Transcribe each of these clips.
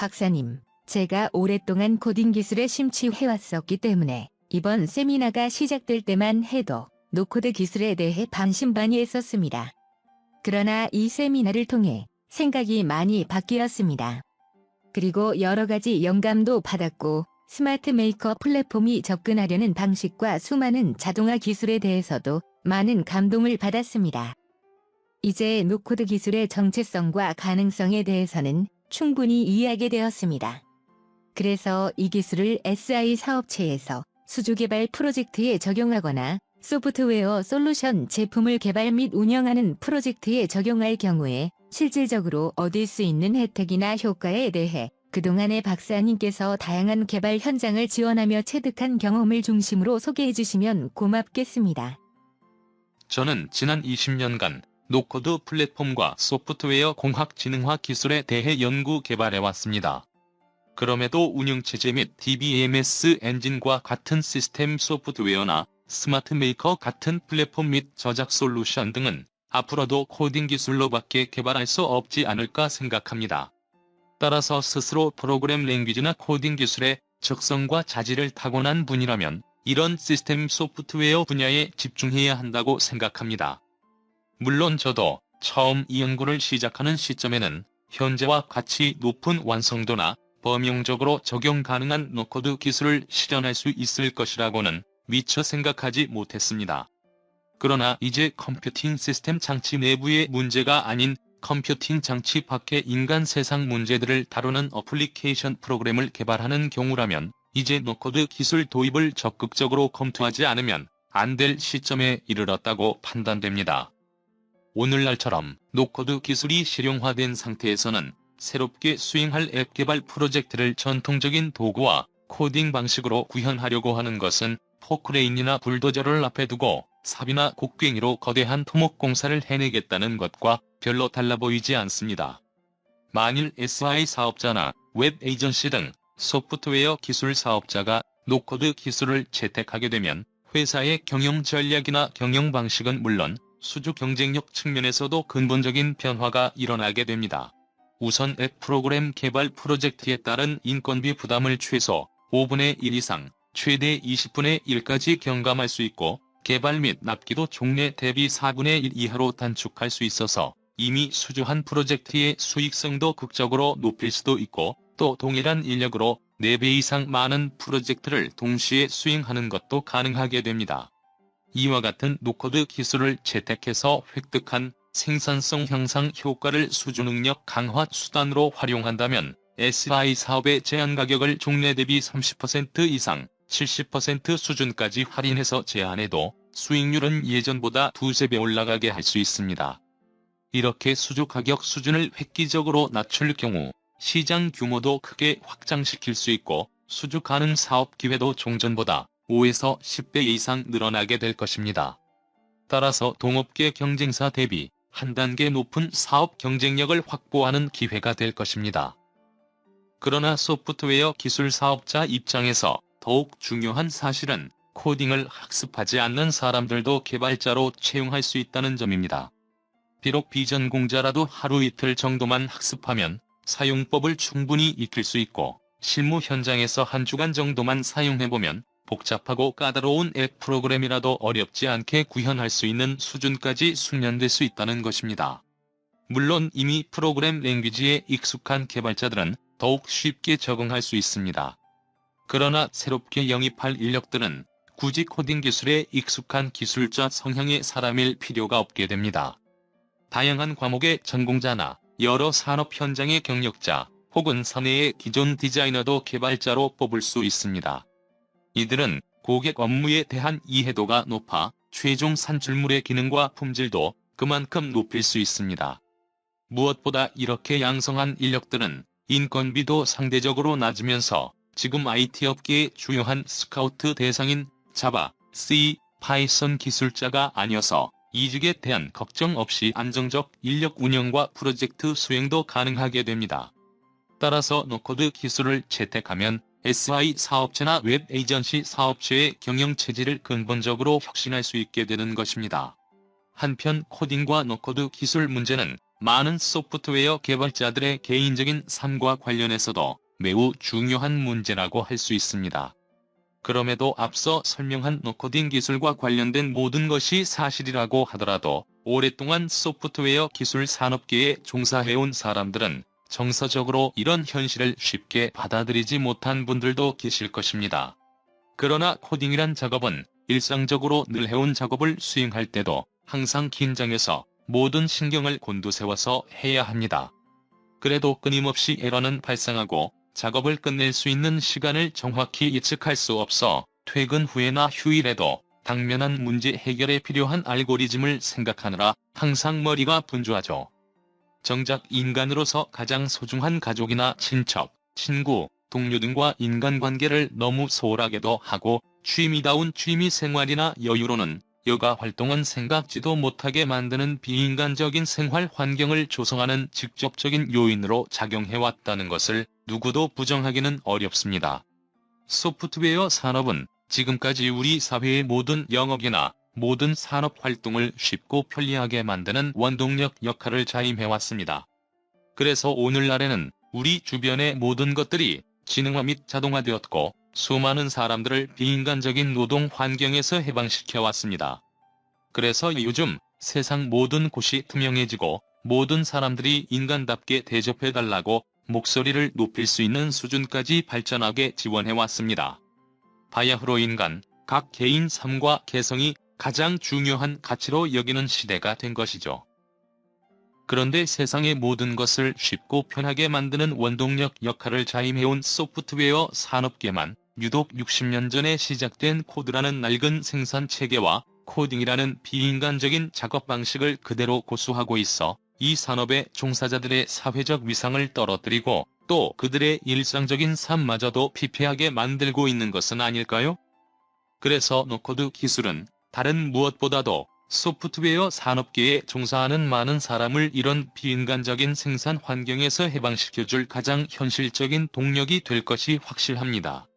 박사님, 제가 오랫동안 코딩 기술에 심취해왔었기 때문에 이번 세미나가 시작될 때만 해도 노코드 기술에 대해 반신반의했었습니다. 그러나 이 세미나를 통해 생각이 많이 바뀌었습니다. 그리고 여러 가지 영감도 받았고 스마트 메이커 플랫폼이 접근하려는 방식과 수많은 자동화 기술에 대해서도 많은 감동을 받았습니다. 이제 노코드 기술의 정체성과 가능성에 대해서는 충분히 이해하게 되었습니다. 그래서 이 기술을 SI 사업체에서 수주개발 프로젝트에 적용하거나 소프트웨어 솔루션 제품을 개발 및 운영하는 프로젝트에 적용할 경우에 실질적으로 얻을 수 있는 혜택이나 효과에 대해 그동안의 박사님께서 다양한 개발 현장을 지원하며 체득한 경험을 중심으로 소개해 주시면 고맙겠습니다. 저는 지난 20년간 노코드 플랫폼과 소프트웨어 공학지능화 기술에 대해 연구 개발해왔습니다. 그럼에도 운영체제 및 DBMS 엔진과 같은 시스템 소프트웨어나 스마트 메이커 같은 플랫폼 및 저작 솔루션 등은 앞으로도 코딩 기술로밖에 개발할 수 없지 않을까 생각합니다. 따라서 스스로 프로그램 랭귀지나 코딩 기술의 적성과 자질을 타고난 분이라면 이런 시스템 소프트웨어 분야에 집중해야 한다고 생각합니다. 물론 저도 처음 이 연구를 시작하는 시점에는 현재와 같이 높은 완성도나 범용적으로 적용 가능한 노코드 기술을 실현할 수 있을 것이라고는 미처 생각하지 못했습니다. 그러나 이제 컴퓨팅 시스템 장치 내부의 문제가 아닌 컴퓨팅 장치 밖의 인간 세상 문제들을 다루는 어플리케이션 프로그램을 개발하는 경우라면 이제 노코드 기술 도입을 적극적으로 검토하지 않으면 안 될 시점에 이르렀다고 판단됩니다. 오늘날처럼 노코드 기술이 실용화된 상태에서는 새롭게 수행할 앱 개발 프로젝트를 전통적인 도구와 코딩 방식으로 구현하려고 하는 것은 포크레인이나 불도저를 앞에 두고 삽이나 곡괭이로 거대한 토목공사를 해내겠다는 것과 별로 달라 보이지 않습니다. 만일 SI 사업자나 웹 에이전시 등 소프트웨어 기술 사업자가 노코드 기술을 채택하게 되면 회사의 경영 전략이나 경영 방식은 물론 수주 경쟁력 측면에서도 근본적인 변화가 일어나게 됩니다. 우선 앱 프로그램 개발 프로젝트에 따른 인건비 부담을 최소 5분의 1 이상, 최대 20분의 1까지 경감할 수 있고 개발 및 납기도 종래 대비 4분의 1 이하로 단축할 수 있어서 이미 수주한 프로젝트의 수익성도 극적으로 높일 수도 있고 또 동일한 인력으로 4배 이상 많은 프로젝트를 동시에 수행하는 것도 가능하게 됩니다. 이와 같은 노코드 기술을 채택해서 획득한 생산성 향상 효과를 수주 능력 강화 수단으로 활용한다면 SI 사업의 제한 가격을 종래 대비 30% 이상, 70% 수준까지 할인해서 제한해도 수익률은 예전보다 2~3배 올라가게 할 수 있습니다. 이렇게 수주 가격 수준을 획기적으로 낮출 경우 시장 규모도 크게 확장시킬 수 있고 수주 가능 사업 기회도 종전보다 5에서 10배 이상 늘어나게 될 것입니다. 따라서 동업계 경쟁사 대비 한 단계 높은 사업 경쟁력을 확보하는 기회가 될 것입니다. 그러나 소프트웨어 기술 사업자 입장에서 더욱 중요한 사실은 코딩을 학습하지 않는 사람들도 개발자로 채용할 수 있다는 점입니다. 비록 비전공자라도 하루 이틀 정도만 학습하면 사용법을 충분히 익힐 수 있고 실무 현장에서 한 주간 정도만 사용해보면 복잡하고 까다로운 앱 프로그램이라도 어렵지 않게 구현할 수 있는 수준까지 숙련될 수 있다는 것입니다. 물론 이미 프로그램 랭귀지에 익숙한 개발자들은 더욱 쉽게 적응할 수 있습니다. 그러나 새롭게 영입할 인력들은 굳이 코딩 기술에 익숙한 기술자 성향의 사람일 필요가 없게 됩니다. 다양한 과목의 전공자나 여러 산업 현장의 경력자 혹은 사내의 기존 디자이너도 개발자로 뽑을 수 있습니다. 이들은 고객 업무에 대한 이해도가 높아 최종 산출물의 기능과 품질도 그만큼 높일 수 있습니다. 무엇보다 이렇게 양성한 인력들은 인건비도 상대적으로 낮으면서 지금 IT 업계의 주요한 스카우트 대상인 자바, C, 파이썬 기술자가 아니어서 이직에 대한 걱정 없이 안정적 인력 운영과 프로젝트 수행도 가능하게 됩니다. 따라서 노코드 기술을 채택하면 SI 사업체나 웹 에이전시 사업체의 경영 체질을 근본적으로 혁신할 수 있게 되는 것입니다. 한편 코딩과 노코드 기술 문제는 많은 소프트웨어 개발자들의 개인적인 삶과 관련해서도 매우 중요한 문제라고 할 수 있습니다. 그럼에도 앞서 설명한 노코딩 기술과 관련된 모든 것이 사실이라고 하더라도 오랫동안 소프트웨어 기술 산업계에 종사해온 사람들은 정서적으로 이런 현실을 쉽게 받아들이지 못한 분들도 계실 것입니다. 그러나 코딩이란 작업은 일상적으로 늘 해온 작업을 수행할 때도 항상 긴장해서 모든 신경을 곤두세워서 해야 합니다. 그래도 끊임없이 에러는 발생하고 작업을 끝낼 수 있는 시간을 정확히 예측할 수 없어 퇴근 후에나 휴일에도 당면한 문제 해결에 필요한 알고리즘을 생각하느라 항상 머리가 분주하죠. 정작 인간으로서 가장 소중한 가족이나 친척, 친구, 동료 등과 인간관계를 너무 소홀하게도 하고 취미다운 취미생활이나 여유로는 여가 활동은 생각지도 못하게 만드는 비인간적인 생활 환경을 조성하는 직접적인 요인으로 작용해왔다는 것을 누구도 부정하기는 어렵습니다. 소프트웨어 산업은 지금까지 우리 사회의 모든 영역이나 모든 산업 활동을 쉽고 편리하게 만드는 원동력 역할을 자임해왔습니다. 그래서 오늘날에는 우리 주변의 모든 것들이 지능화 및 자동화되었고 수많은 사람들을 비인간적인 노동 환경에서 해방시켜왔습니다. 그래서 요즘 세상 모든 곳이 투명해지고 모든 사람들이 인간답게 대접해달라고 목소리를 높일 수 있는 수준까지 발전하게 지원해왔습니다. 바야흐로 인간, 각 개인 삶과 개성이 가장 중요한 가치로 여기는 시대가 된 것이죠. 그런데 세상의 모든 것을 쉽고 편하게 만드는 원동력 역할을 자임해온 소프트웨어 산업계만 유독 60년 전에 시작된 코드라는 낡은 생산체계와 코딩이라는 비인간적인 작업 방식을 그대로 고수하고 있어 이 산업의 종사자들의 사회적 위상을 떨어뜨리고 또 그들의 일상적인 삶마저도 피폐하게 만들고 있는 것은 아닐까요? 그래서 노코드 기술은 다른 무엇보다도 소프트웨어 산업계에 종사하는 많은 사람을 이런 비인간적인 생산 환경에서 해방시켜줄 가장 현실적인 동력이 될 것이 확실합니다.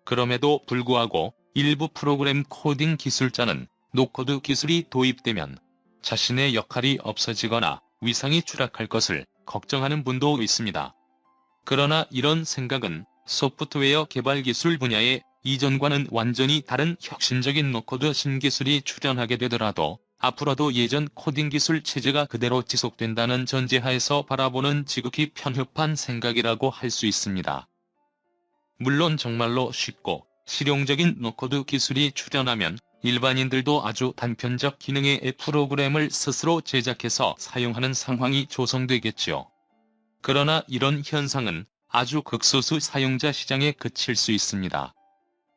그럼에도 불구하고 일부 프로그램 코딩 기술자는 노코드 기술이 도입되면 자신의 역할이 없어지거나 위상이 추락할 것을 걱정하는 분도 있습니다. 그러나 이런 생각은 소프트웨어 개발 기술 분야에 이전과는 완전히 다른 혁신적인 노코드 신기술이 출현하게 되더라도 앞으로도 예전 코딩 기술 체제가 그대로 지속된다는 전제하에서 바라보는 지극히 편협한 생각이라고 할 수 있습니다. 물론 정말로 쉽고 실용적인 노코드 기술이 출현하면 일반인들도 아주 단편적 기능의 프로그램을 스스로 제작해서 사용하는 상황이 조성되겠지요. 그러나 이런 현상은 아주 극소수 사용자 시장에 그칠 수 있습니다.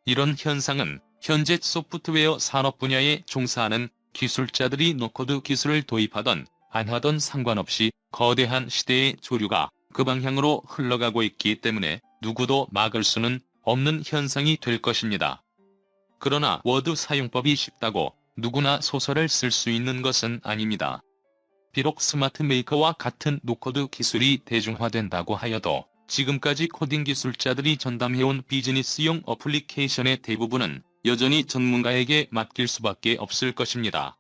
이런 현상은 현재 소프트웨어 산업 분야에 종사하는 기술자들이 노코드 기술을 도입하던 안 하던 상관없이 거대한 시대의 조류가 그 방향으로 흘러가고 있기 때문에 누구도 막을 수는 없는 현상이 될 것입니다. 그러나 워드 사용법이 쉽다고 누구나 소설을 쓸 수 있는 것은 아닙니다. 비록 스마트 메이커와 같은 노코드 기술이 대중화된다고 하여도 지금까지 코딩 기술자들이 전담해온 비즈니스용 어플리케이션의 대부분은 여전히 전문가에게 맡길 수밖에 없을 것입니다.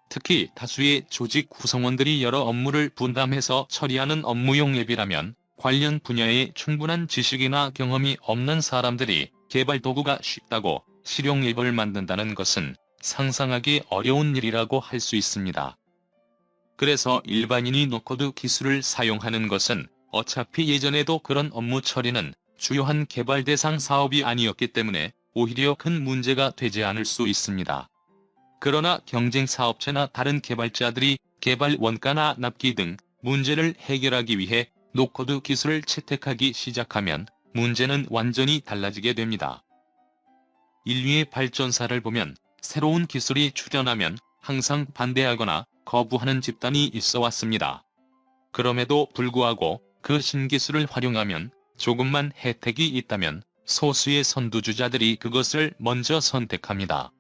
특히 다수의 조직 구성원들이 여러 업무를 분담해서 처리하는 업무용 앱이라면 관련 분야에 충분한 지식이나 경험이 없는 사람들이 개발 도구가 쉽다고 실용 앱을 만든다는 것은 상상하기 어려운 일이라고 할 수 있습니다. 그래서 일반인이 노코드 기술을 사용하는 것은 어차피 예전에도 그런 업무 처리는 주요한 개발 대상 사업이 아니었기 때문에 오히려 큰 문제가 되지 않을 수 있습니다. 그러나 경쟁 사업체나 다른 개발자들이 개발 원가나 납기 등 문제를 해결하기 위해 노코드 기술을 채택하기 시작하면 문제는 완전히 달라지게 됩니다. 인류의 발전사를 보면 새로운 기술이 출현하면 항상 반대하거나 거부하는 집단이 있어 왔습니다. 그럼에도 불구하고 그 신기술을 활용하면 조금만 혜택이 있다면 소수의 선두주자들이 그것을 먼저 선택합니다.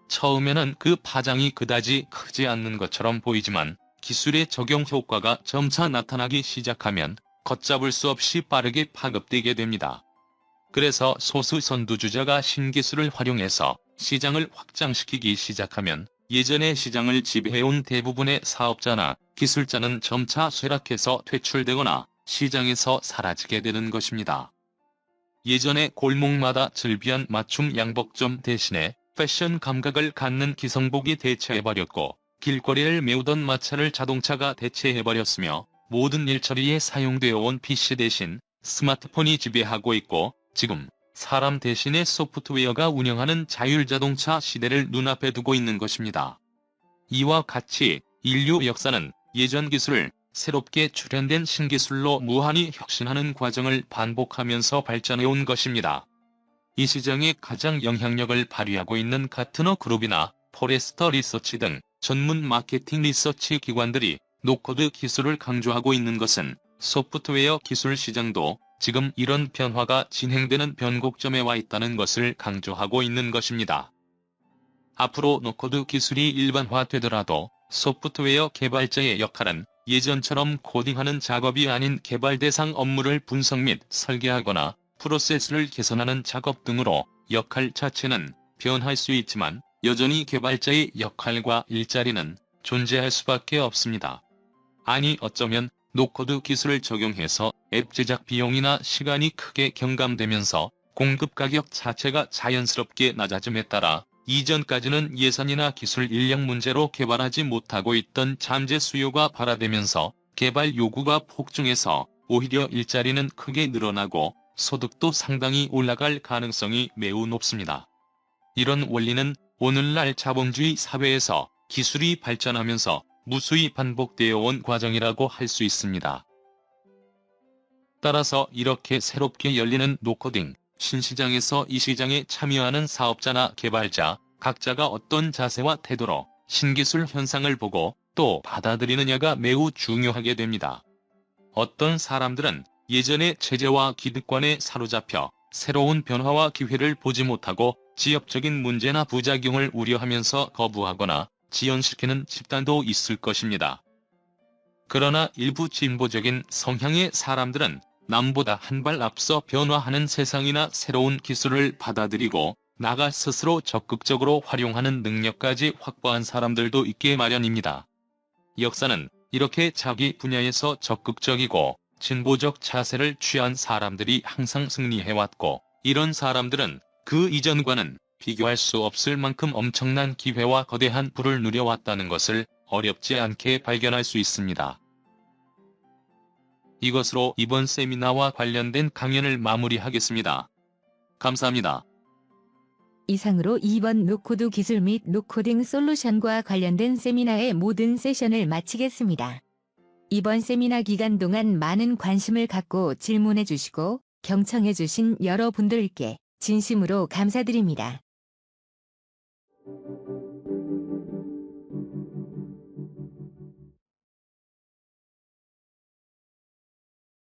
처음에는 그 파장이 그다지 크지 않는 것처럼 보이지만 기술의 적용 효과가 점차 나타나기 시작하면 걷잡을 수 없이 빠르게 파급되게 됩니다. 그래서 소수 선두주자가 신기술을 활용해서 시장을 확장시키기 시작하면 예전에 시장을 지배해온 대부분의 사업자나 기술자는 점차 쇠락해서 퇴출되거나 시장에서 사라지게 되는 것입니다. 예전에 골목마다 즐비한 맞춤 양복점 대신에 패션 감각을 갖는 기성복이 대체해버렸고, 길거리를 메우던 마차를 자동차가 대체해버렸으며, 모든 일처리에 사용되어 온 PC 대신 스마트폰이 지배하고 있고, 지금 사람 대신에 소프트웨어가 운영하는 자율자동차 시대를 눈앞에 두고 있는 것입니다. 이와 같이 인류 역사는 예전 기술을 새롭게 출현된 신기술로 무한히 혁신하는 과정을 반복하면서 발전해온 것입니다. 이 시장에 가장 영향력을 발휘하고 있는 가트너 그룹이나 포레스터 리서치 등 전문 마케팅 리서치 기관들이 노코드 기술을 강조하고 있는 것은 소프트웨어 기술 시장도 지금 이런 변화가 진행되는 변곡점에 와 있다는 것을 강조하고 있는 것입니다. 앞으로 노코드 기술이 일반화되더라도 소프트웨어 개발자의 역할은 예전처럼 코딩하는 작업이 아닌 개발 대상 업무를 분석 및 설계하거나 프로세스를 개선하는 작업 등으로 역할 자체는 변할 수 있지만 여전히 개발자의 역할과 일자리는 존재할 수밖에 없습니다. 아니 어쩌면 노코드 기술을 적용해서 앱 제작 비용이나 시간이 크게 경감되면서 공급 가격 자체가 자연스럽게 낮아짐에 따라 이전까지는 예산이나 기술 인력 문제로 개발하지 못하고 있던 잠재 수요가 발화되면서 개발 요구가 폭증해서 오히려 일자리는 크게 늘어나고 소득도 상당히 올라갈 가능성이 매우 높습니다. 이런 원리는 오늘날 자본주의 사회에서 기술이 발전하면서 무수히 반복되어 온 과정이라고 할 수 있습니다. 따라서 이렇게 새롭게 열리는 노코딩 신시장에서 이 시장에 참여하는 사업자나 개발자 각자가 어떤 자세와 태도로 신기술 현상을 보고 또 받아들이느냐가 매우 중요하게 됩니다. 어떤 사람들은 예전의 체제와 기득권에 사로잡혀 새로운 변화와 기회를 보지 못하고 지역적인 문제나 부작용을 우려하면서 거부하거나 지연시키는 집단도 있을 것입니다. 그러나 일부 진보적인 성향의 사람들은 남보다 한 발 앞서 변화하는 세상이나 새로운 기술을 받아들이고 나가 스스로 적극적으로 활용하는 능력까지 확보한 사람들도 있게 마련입니다. 역사는 이렇게 자기 분야에서 적극적이고 진보적 자세를 취한 사람들이 항상 승리해왔고, 이런 사람들은 그 이전과는 비교할 수 없을 만큼 엄청난 기회와 거대한 부를 누려왔다는 것을 어렵지 않게 발견할 수 있습니다. 이것으로 이번 세미나와 관련된 강연을 마무리하겠습니다. 감사합니다. 이상으로 이번 노코드 기술 및 노코딩 솔루션과 관련된 세미나의 모든 세션을 마치겠습니다. 이번 세미나 기간 동안 많은 관심을 갖고 질문해 주시고 경청해 주신 여러분들께 진심으로 감사드립니다.